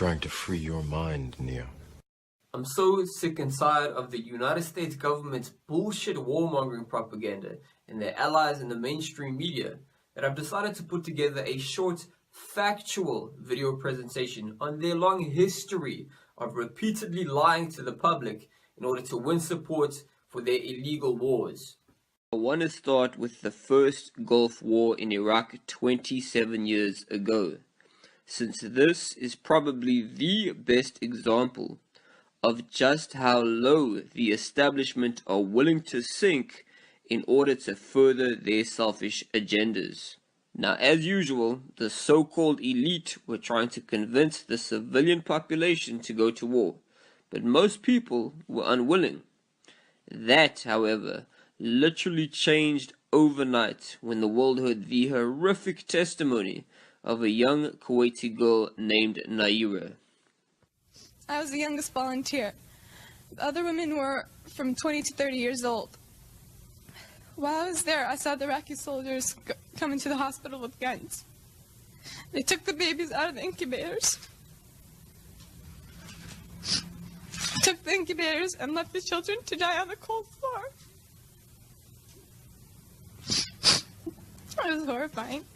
trying to free your mind, Neo. I'm so sick and tired of the United States government's bullshit warmongering propaganda and their allies in the mainstream media that I've decided to put together a short, factual video presentation on their long history of repeatedly lying to the public in order to win support for their illegal wars. I want to start with the first Gulf War in Iraq 27 years ago, since this is probably the best example of just how low the establishment are willing to sink in order to further their selfish agendas. Now, as usual, the so-called elite were trying to convince the civilian population to go to war, but most people were unwilling. That, however, literally changed overnight when the world heard the horrific testimony of a young Kuwaiti girl named Naira. I was the youngest volunteer. The other women were from 20 to 30 years old. While I was there, I saw the Iraqi soldiers come into the hospital with guns. They took the babies out of the incubators. Took the incubators and left the children to die on the cold floor. It was horrifying.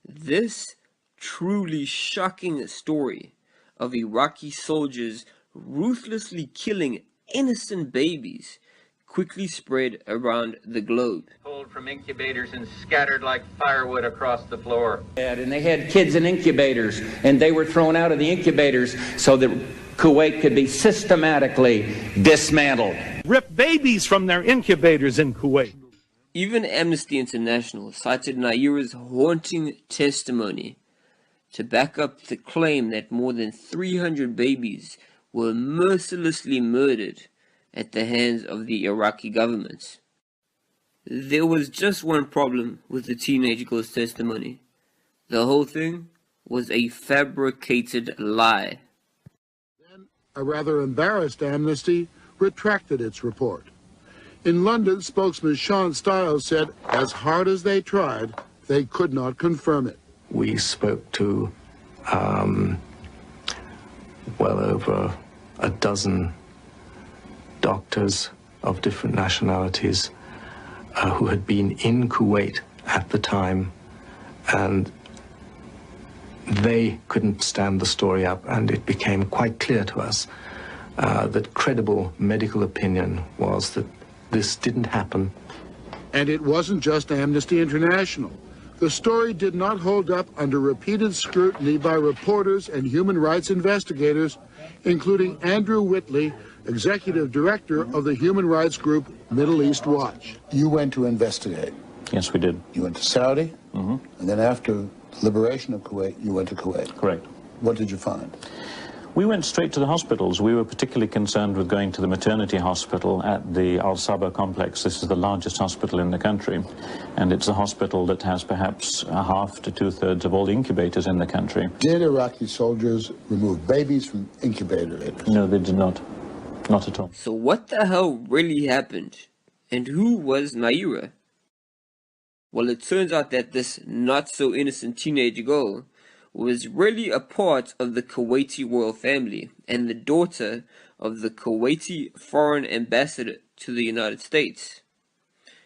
This truly shocking story of Iraqi soldiers ruthlessly killing innocent babies quickly spread around the globe. Pulled from incubators and scattered like firewood across the floor. And they had kids in incubators, and they were thrown out of the incubators so that Kuwait could be systematically dismantled. Rip babies from their incubators in Kuwait. Even Amnesty International cited Naira's haunting testimony to back up the claim that more than 300 babies were mercilessly murdered at the hands of the Iraqi government. There was just one problem with the teenage girl's testimony. The whole thing was a fabricated lie. Then a rather embarrassed Amnesty retracted its report. In London, spokesman Sean Stiles said, as hard as they tried, they could not confirm it. We spoke to well over a dozen doctors of different nationalities who had been in Kuwait at the time, and they couldn't stand the story up, and it became quite clear to us that credible medical opinion was that this didn't happen. And it wasn't just Amnesty International. The story did not hold up under repeated scrutiny by reporters and human rights investigators, including Andrew Whitley, executive director of the human rights group Middle East Watch. You went to investigate. Yes, we did. You went to Saudi, Mm-hmm. and then after the liberation of Kuwait, you went to Kuwait. Correct. What did you find? We went straight to the hospitals. We were particularly concerned with going to the maternity hospital at the Al Sabah complex. This is the largest hospital in the country, and it's a hospital that has perhaps a half to two-thirds of all the incubators in the country. Did Iraqi soldiers remove babies from incubators? No, they did not. Not at all. So what the hell really happened? And who was Naira? Well, it turns out that this not-so-innocent teenage girl was really a part of the Kuwaiti royal family and the daughter of the Kuwaiti foreign ambassador to the United States.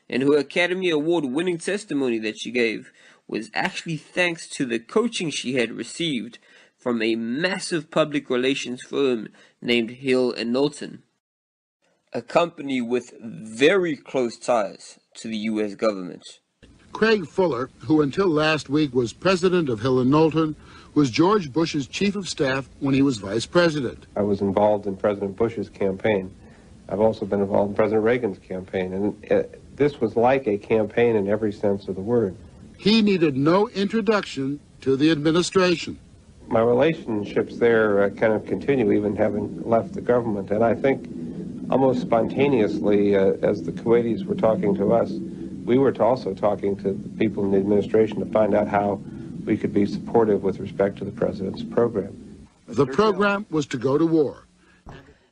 And her Academy Award winning testimony that she gave was actually thanks to the coaching she had received from a massive public relations firm named Hill & Knowlton, a company with very close ties to the US government. Craig Fuller, who until last week was president of Hill & Knowlton, was George Bush's chief of staff when he was vice president. I was involved in President Bush's campaign. I've also been involved in President Reagan's campaign, and this was like a campaign in every sense of the word. He needed no introduction to the administration. My relationships there kind of continue, even having left the government, and I think almost spontaneously, as the Kuwaitis were talking to us, we were also talking to the people in the administration to find out how we could be supportive with respect to the president's program. The program was to go to war.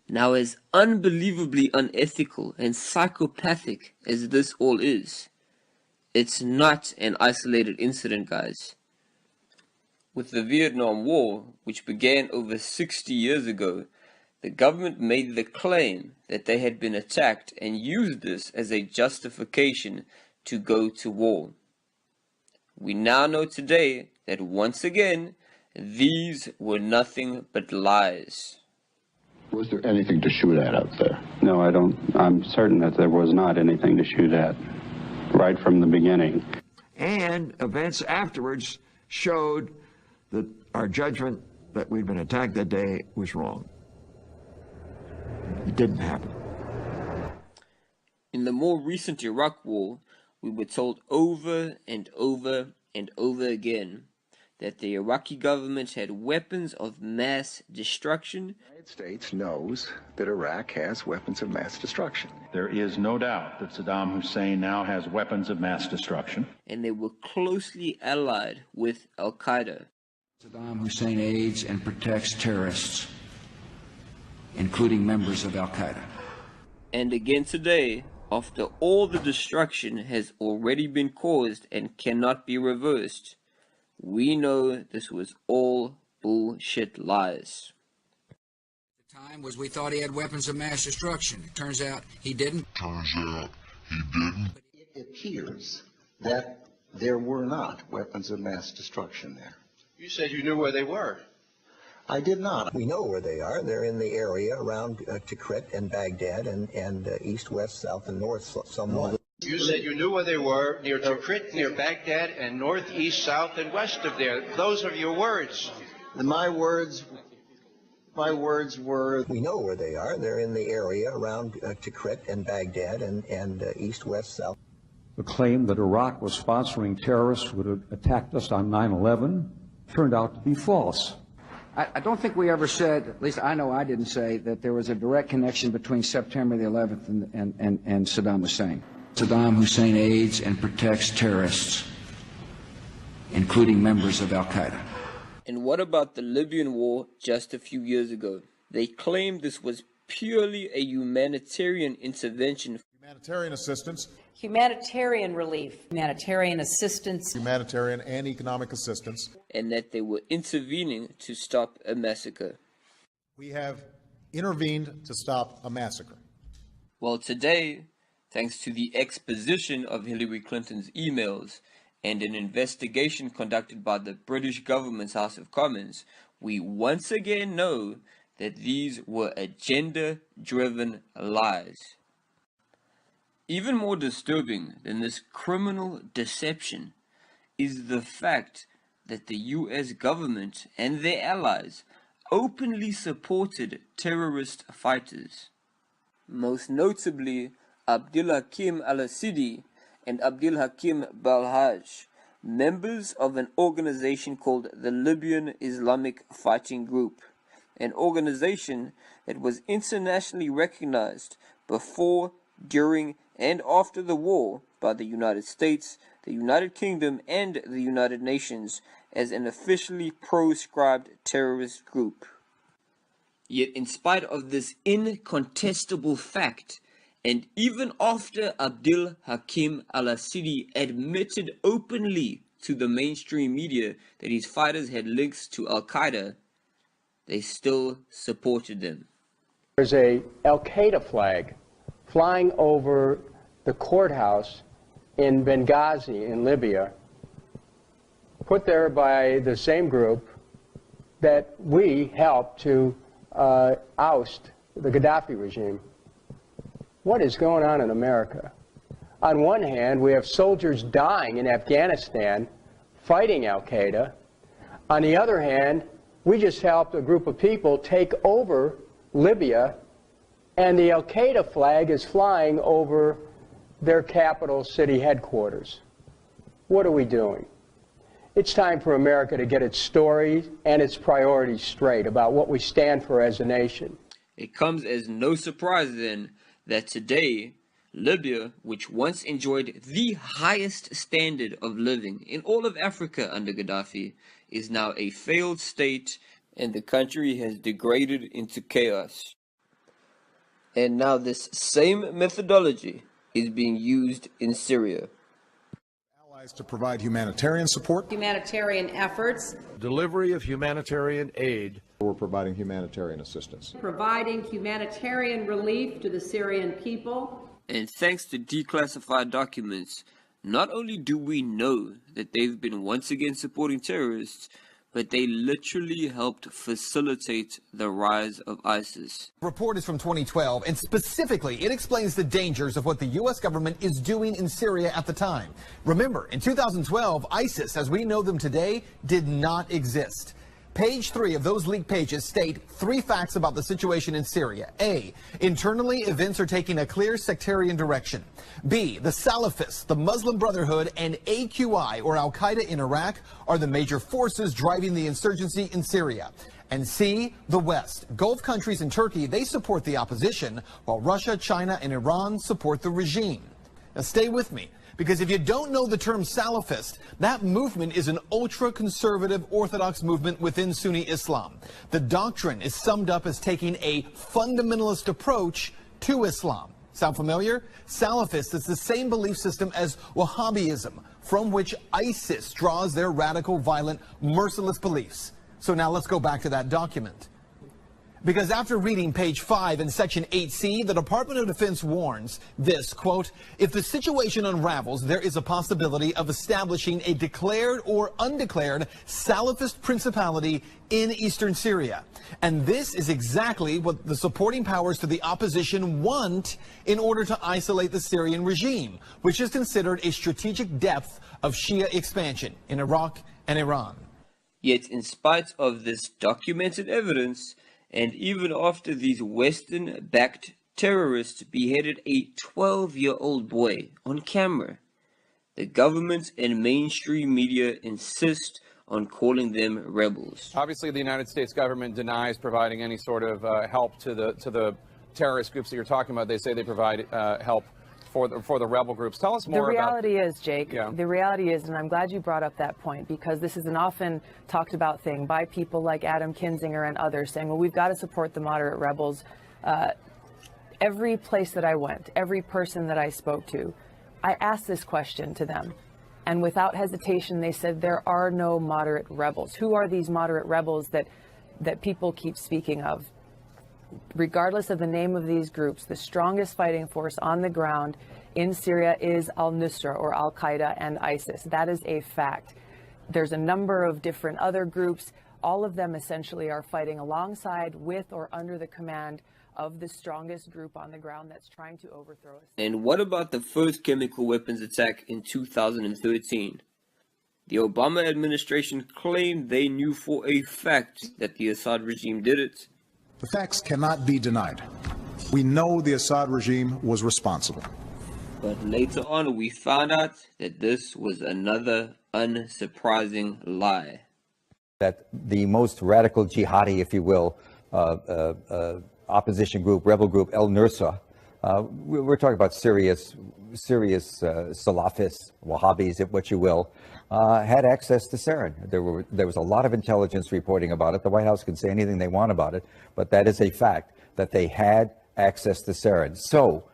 Now, as unbelievably unethical and psychopathic as this all is, it's not an isolated incident, guys. With the Vietnam War, which began over 60 years ago, the government made the claim that they had been attacked and used this as a justification to go to war. We now know today that once again, these were nothing but lies. Was there anything to shoot at out there? No, I don't. I'm certain that there was not anything to shoot at right from the beginning. And events afterwards showed that our judgment that we'd been attacked that day was wrong. It didn't happen. In the more recent Iraq War, we were told over and over and over again that the Iraqi government had weapons of mass destruction. The United States knows that Iraq has weapons of mass destruction. There is no doubt that Saddam Hussein now has weapons of mass destruction. And they were closely allied with Al-Qaeda. Saddam Hussein aids and protects terrorists, including members of Al-Qaeda. And again today, after all the destruction has already been caused and cannot be reversed, we know this was all bullshit lies. The time was we thought he had weapons of mass destruction. It turns out he didn't. It appears that there were not weapons of mass destruction there. You said you knew where they were. I did not. We know where they are. They're in the area around Tikrit and Baghdad and east, west, south, and north somewhat. You said you knew where they were, near Tikrit, near Baghdad, and north, east, south, and west of there. Those are your words. My words were... We know where they are. They're in the area around Tikrit and Baghdad and east, west, south. The claim that Iraq was sponsoring terrorists who had attacked us on 9/11 turned out to be false. I don't think we ever said, at least I know I didn't say, that there was a direct connection between September the 11th and Saddam Hussein. Saddam Hussein aids and protects terrorists, including members of Al-Qaeda. And what about the Libyan war just a few years ago? They claimed this was purely a humanitarian intervention. Humanitarian assistance. Humanitarian relief. Humanitarian assistance. Humanitarian and economic assistance. And that they were intervening to stop a massacre. We have intervened to stop a massacre. Well, today, thanks to the exposition of Hillary Clinton's emails and an investigation conducted by the British government's House of Commons, we once again know that these were agenda-driven lies. Even more disturbing than this criminal deception is the fact that the US government and their allies openly supported terrorist fighters. Most notably, Abdul Hakim al-Asidi and Abdul Hakim Balhaj, members of an organization called the Libyan Islamic Fighting Group, an organization that was internationally recognized before, during, and after the war by the United States, the United Kingdom, and the United Nations as an officially proscribed terrorist group. Yet in spite of this incontestable fact, and even after Abdul Hakim al-Asidi admitted openly to the mainstream media that his fighters had links to Al-Qaeda, they still supported them. There's a Al-Qaeda flag flying over the courthouse in Benghazi in Libya, put there by the same group that we helped to oust the Gaddafi regime. What is going on in America? On one hand, we have soldiers dying in Afghanistan fighting Al-Qaeda. On the other hand, we just helped a group of people take over Libya, and the Al-Qaeda flag is flying over their capital city headquarters. What are we doing? It's time for America to get its story and its priorities straight about what we stand for as a nation. It comes as no surprise then that today, Libya, which once enjoyed the highest standard of living in all of Africa under Gaddafi, is now a failed state, and the country has degraded into chaos. And now this same methodology is being used in Syria. To provide humanitarian support. Humanitarian efforts. Delivery of humanitarian aid. We're providing humanitarian assistance. Providing humanitarian relief to the Syrian people. And thanks to declassified documents, not only do we know that they've been once again supporting terrorists, but they literally helped facilitate the rise of ISIS. The report is from 2012, and specifically, it explains the dangers of what the U.S. government is doing in Syria at the time. Remember, in 2012, ISIS, as we know them today, did not exist. Page 3 of those leaked pages state 3 facts about the situation in Syria. A, internally, events are taking a clear sectarian direction. B, the Salafists, the Muslim Brotherhood, and AQI, or Al-Qaeda in Iraq, are the major forces driving the insurgency in Syria. And C, the West. Gulf countries and Turkey, they support the opposition, while Russia, China, and Iran support the regime. Now stay with me, because if you don't know the term Salafist, that movement is an ultra-conservative Orthodox movement within Sunni Islam. The doctrine is summed up as taking a fundamentalist approach to Islam. Sound familiar? Salafist is the same belief system as Wahhabism, from which ISIS draws their radical, violent, merciless beliefs. So now let's go back to that document. Because after reading page 5 in section 8C, the Department of Defense warns this, quote, if the situation unravels, there is a possibility of establishing a declared or undeclared Salafist principality in eastern Syria. And this is exactly what the supporting powers to the opposition want in order to isolate the Syrian regime, which is considered a strategic depth of Shia expansion in Iraq and Iran. Yet, in spite of this documented evidence, and even after these Western-backed terrorists beheaded a 12-year-old boy on camera, the government and mainstream media insist on calling them rebels. Obviously, the United States government denies providing any sort of help to the terrorist groups that you're talking about. They say they provide help for the rebel groups. Tell us more about... The reality is, Jake, the reality is, and I'm glad you brought up that point, because this is an often talked about thing by people like Adam Kinzinger and others saying, well, we've got to support the moderate rebels. Every place that I went, every person that I spoke to, I asked this question to them. And without hesitation, they said, there are no moderate rebels. Who are these moderate rebels that people keep speaking of? Regardless of the name of these groups, the strongest fighting force on the ground in Syria is al-Nusra, or Al-Qaeda, and ISIS. That is a fact. There's a number of different other groups. All of them essentially are fighting alongside, with, or under the command of the strongest group on the ground that's trying to overthrow us. And what about the first chemical weapons attack in 2013? The Obama administration claimed they knew for a fact that the Assad regime did it. The facts cannot be denied. We know the Assad regime was responsible. But later on, we found out that this was another unsurprising lie. That the most radical jihadi, if you will, opposition group, rebel group, al-Nusra, we're talking about serious Salafists, Wahhabis, what you will, had access to sarin. There was a lot of intelligence reporting about it. The White House can say anything they want about it, but that is a fact, that they had access to sarin. So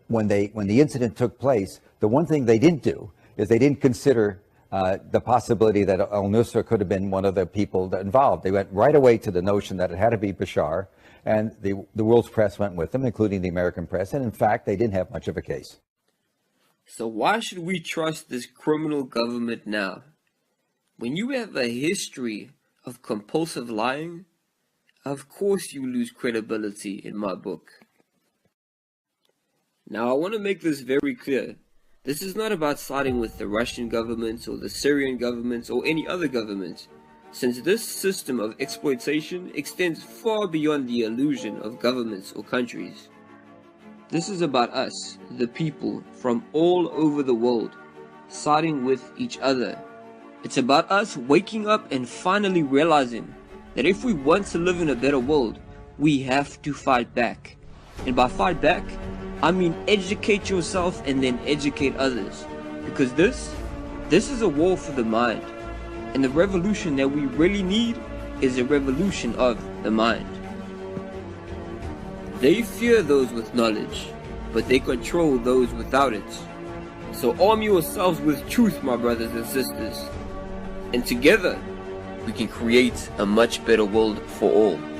when the incident took place, the one thing they didn't do is they didn't consider the possibility that al-Nusra could have been one of the people that involved. They went right away to the notion that it had to be Bashar, and the world's press went with them, including the American press, and in fact, they didn't have much of a case. So why should we trust this criminal government now? When you have a history of compulsive lying, of course you lose credibility in my book. Now I want to make this very clear. This is not about siding with the Russian government or the Syrian government or any other government, since this system of exploitation extends far beyond the illusion of governments or countries. This is about us, the people, from all over the world, siding with each other. It's about us waking up and finally realizing that if we want to live in a better world, we have to fight back. And by fight back, I mean educate yourself and then educate others. Because this is a war for the mind. And the revolution that we really need is a revolution of the mind. They fear those with knowledge, but they control those without it. So arm yourselves with truth, my brothers and sisters. And together, we can create a much better world for all.